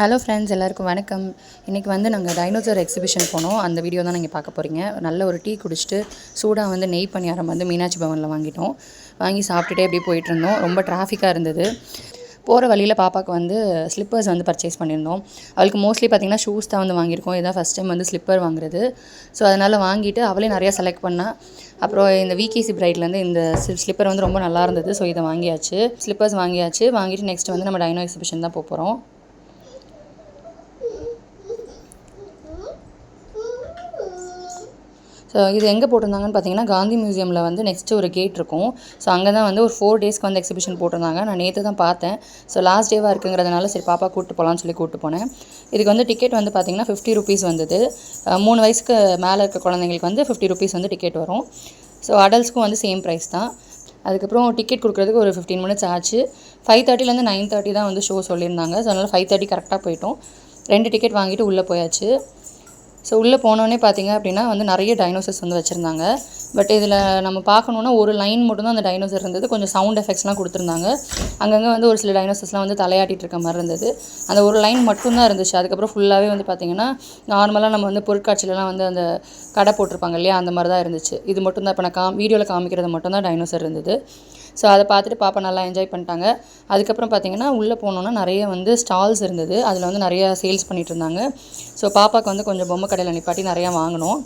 Hello friends, எல்லாருக்கும் வணக்கம். இன்றைக்கி வந்து நாங்கள் டைனோசர் எக்ஸிபிஷன் போனோம். அந்த வீடியோ தான் நீங்கள் பார்க்க போகிறீங்க. நல்ல ஒரு டீ குடிச்சிட்டு சூடாக வந்து நெய் பணியாரம் வந்து மீனாட்சி பவனில் வாங்கிட்டோம். வாங்கி சாப்பிட்டுட்டே அப்படியே போயிட்டுருந்தோம். ரொம்ப டிராஃபிக்காக இருந்தது. போகிற வழியில் பாப்பாவுக்கு வந்து ஸ்லிப்பர்ஸ் வந்து பர்ச்சேஸ் பண்ணியிருந்தோம். அவளுக்கு மோஸ்ட்லி பார்த்திங்கன்னா ஷூஸ் தான் வந்து வாங்கியிருக்கோம். இதான் ஃபஸ்ட் டைம் வந்து ஸ்லிப்பர் வாங்குறது. ஸோ அதனால் வாங்கிட்டு அவளே நிறையா செலக்ட் பண்ணால். அப்புறம் இந்த விகேசி பிரைட்லேருந்து இந்த ஸ்லிப்பர் வந்து ரொம்ப நல்லா இருந்தது. ஸோ இதை வாங்கியாச்சு. ஸ்லிப்பர்ஸ் வாங்கிட்டு நெக்ஸ்ட் வந்து நம்ம டைனோ எக்ஸிபிஷன் தான் போகிறோம். ஸோ இது எங்கே போட்டிருந்தாங்கன்னு பார்த்தீங்கன்னா, காந்தி மியூசியமில் வந்து நெக்ஸ்ட்டு ஒரு கேட் இருக்கும். ஸோ அங்கே தான் வந்து ஒரு 4 டேஸ்க்கு வந்து எக்ஸிபிஷன் போட்டிருந்தாங்க. நான் நேற்று தான் பார்த்தேன். ஸோ லாஸ்ட் டேவாக இருக்குங்கிறதுனால சரி பாப்பா கூப்பிட்டு போகலான்னு சொல்லி கூப்பிட்டு போனேன். இதுக்கு வந்து டிக்கெட் வந்து பார்த்திங்கன்னா 50 ருபீஸ் வந்தது. 3 வயசுக்கு மேலே இருக்க குழந்தைங்களுக்கு வந்து 50 ருபீஸ் வந்து டிக்கெட் வரும். ஸோ அடல்ட்ஸ்க்கும் வந்து சேம் ப்ரைஸ் தான். அதுக்கப்புறம் டிக்கெட் கொடுக்குறதுக்கு ஒரு 15 மினிட்ஸ் ஆச்சு. 5:30லேருந்து 9:30 தான் வந்து ஷோ சொல்லியிருந்தாங்க. ஸோ அதனால் 5:30 கரெக்டாக போயிட்டோம். 2 டிக்கெட் வாங்கிட்டு உள்ளே போயாச்சு. ஸோ உள்ளே போனோடனே பார்த்திங்க அப்படின்னா வந்து நிறைய டைனோசர்ஸ் வந்து வச்சுருந்தாங்க. பட் இதில் நம்ம பார்க்கணுன்னா ஒரு லைன் மட்டும்தான் அந்த டைனோசர் இருந்தது. கொஞ்சம் சவுண்ட் எஃபெக்ட்ஸ்லாம் கொடுத்துருந்தாங்க. அங்கங்கே வந்து ஒரு சில டைனோசர்ஸ்லாம் வந்து தலையாட்டிகிட்டு இருக்க மாதிரி இருந்தது. அந்த ஒரு லைன் மட்டும்தான் இருந்துச்சு. அதுக்கப்புறம் ஃபுல்லாகவே வந்து பார்த்திங்கன்னா நார்மலாக நம்ம வந்து பொருட்காட்சியிலலாம் வந்து அந்த கடை போட்டிருப்பாங்க இல்லையா, அந்த மாதிரி தான் இருந்துச்சு. இது மட்டும்தான் இப்போ நான் வீடியோவில் காமிக்கிறது மட்டும்தான் டைனோசர் இருந்தது. ஸோ அதை பார்த்துட்டு பாப்பா நல்லா என்ஜாய் பண்ணிட்டாங்க. அதுக்கப்புறம் பார்த்திங்கன்னா உள்ளே போனோன்னா நிறைய வந்து ஸ்டால்ஸ் இருந்தது. அதில் வந்து நிறையா சேல்ஸ் பண்ணிகிட்டு இருந்தாங்க. ஸோ பாப்பாவுக்கு வந்து கொஞ்சம் பொம்மை கடையில் நிப்பாட்டி நிறையா வாங்கினோம்.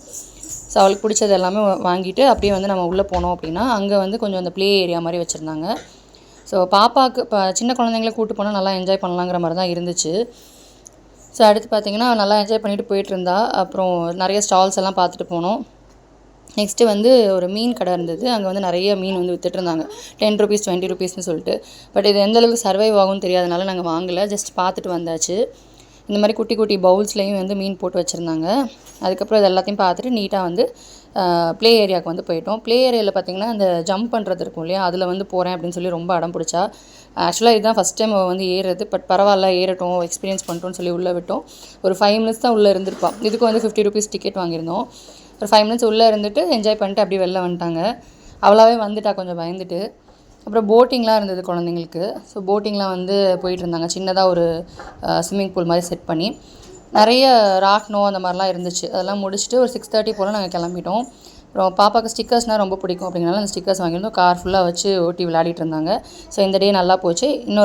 ஸோ அவளுக்கு பிடிச்சது எல்லாமே வாங்கிட்டு அப்படியே வந்து நம்ம உள்ளே போனோம் அப்படின்னா அங்கே வந்து கொஞ்சம் அந்த ப்ளே ஏரியா மாதிரி வச்சுருந்தாங்க. ஸோ பாப்பாவுக்கு இப்போ சின்ன குழந்தைங்கள கூப்பிட்டு போனால் நல்லா என்ஜாய் பண்ணலாங்கிற மாதிரி தான் இருந்துச்சு. ஸோ அடுத்து பார்த்திங்கன்னா நல்லா என்ஜாய் பண்ணிவிட்டு போயிட்டுருந்தா. அப்புறம் நிறைய ஸ்டால்ஸ் எல்லாம் பார்த்துட்டு போனோம். நெக்ஸ்ட்டு வந்து ஒரு மீன் கடை இருந்தது. அங்கே வந்து நிறைய மீன் வந்து விற்றுட்ருந்தாங்க. 10 ருபீஸ் 20 ருபீஸ்னு சொல்லிட்டு. பட் இது எந்தளவுக்கு சர்வைவ் ஆகும்னு தெரியாதனால நாங்கள் வாங்கலை. ஜஸ்ட் பார்த்துட்டு வந்தாச்சு. இந்த மாதிரி குட்டி குட்டி பவுல்ஸ்லேயும் வந்து மீன் போட்டு வச்சுருந்தாங்க. அதுக்கப்புறம் இது எல்லாத்தையும் பார்த்துட்டு நீட்டாக வந்து ப்ளே ஏரியாவுக்கு வந்து போயிட்டோம். ப்ளே ஏரியாவில் பார்த்திங்கன்னா அந்த ஜம்ப் பண்ணுறது இருக்கும் இல்லையா, அதில் வந்து போகிறேன் அப்படின்னு சொல்லி ரொம்ப அடம் பிடிச்சா. ஆக்சுவலாக இதுதான் ஃபஸ்ட் டைம் வந்து ஏறுறது. பட் பரவாயில்ல, ஏறட்டும், எக்ஸ்பீரியன்ஸ் பண்ணிட்டோன்னு சொல்லி உள்ளே விட்டோம். ஒரு 5 மினிட்ஸ் தான் உள்ளே இருந்திருப்பான். இதுக்கு வந்து 50 ருபீஸ் டிக்கெட் வாங்கியிருந்தோம். ஒரு 5 மினிட்ஸ் உள்ளே இருந்துட்டு என்ஜாய் பண்ணிட்டு அப்படியே வெளில வந்துட்டாங்க. அவளாவே வந்துட்டா கொஞ்சம் பயந்துட்டு. அப்புறம் போட்டிங்லாம் இருந்தது குழந்தைங்களுக்கு. ஸோ போட்டிங்லாம் வந்து போயிட்டு இருந்தாங்க. சின்னதாக ஒரு ஸ்விம்மிங் பூல் மாதிரி செட் பண்ணி நிறைய ராட்னம் அந்த மாதிரிலாம் இருந்துச்சு. அதெல்லாம் முடிச்சுட்டு ஒரு 6:30 போல் நாங்கள் கிளம்பிட்டோம். அப்புறம் பாப்பாவுக்கு ஸ்டிக்கர்ஸ்னால் ரொம்ப பிடிக்கும் அப்படிங்கிறனால அந்த ஸ்டிக்கர்ஸ் வாங்கியிருந்தோம். கார் ஃபுல்லாக வச்சு ஓட்டி விளையாடிட்டு இருந்தாங்க. ஸோ இந்த டே நல்லா போச்சு. இன்னொரு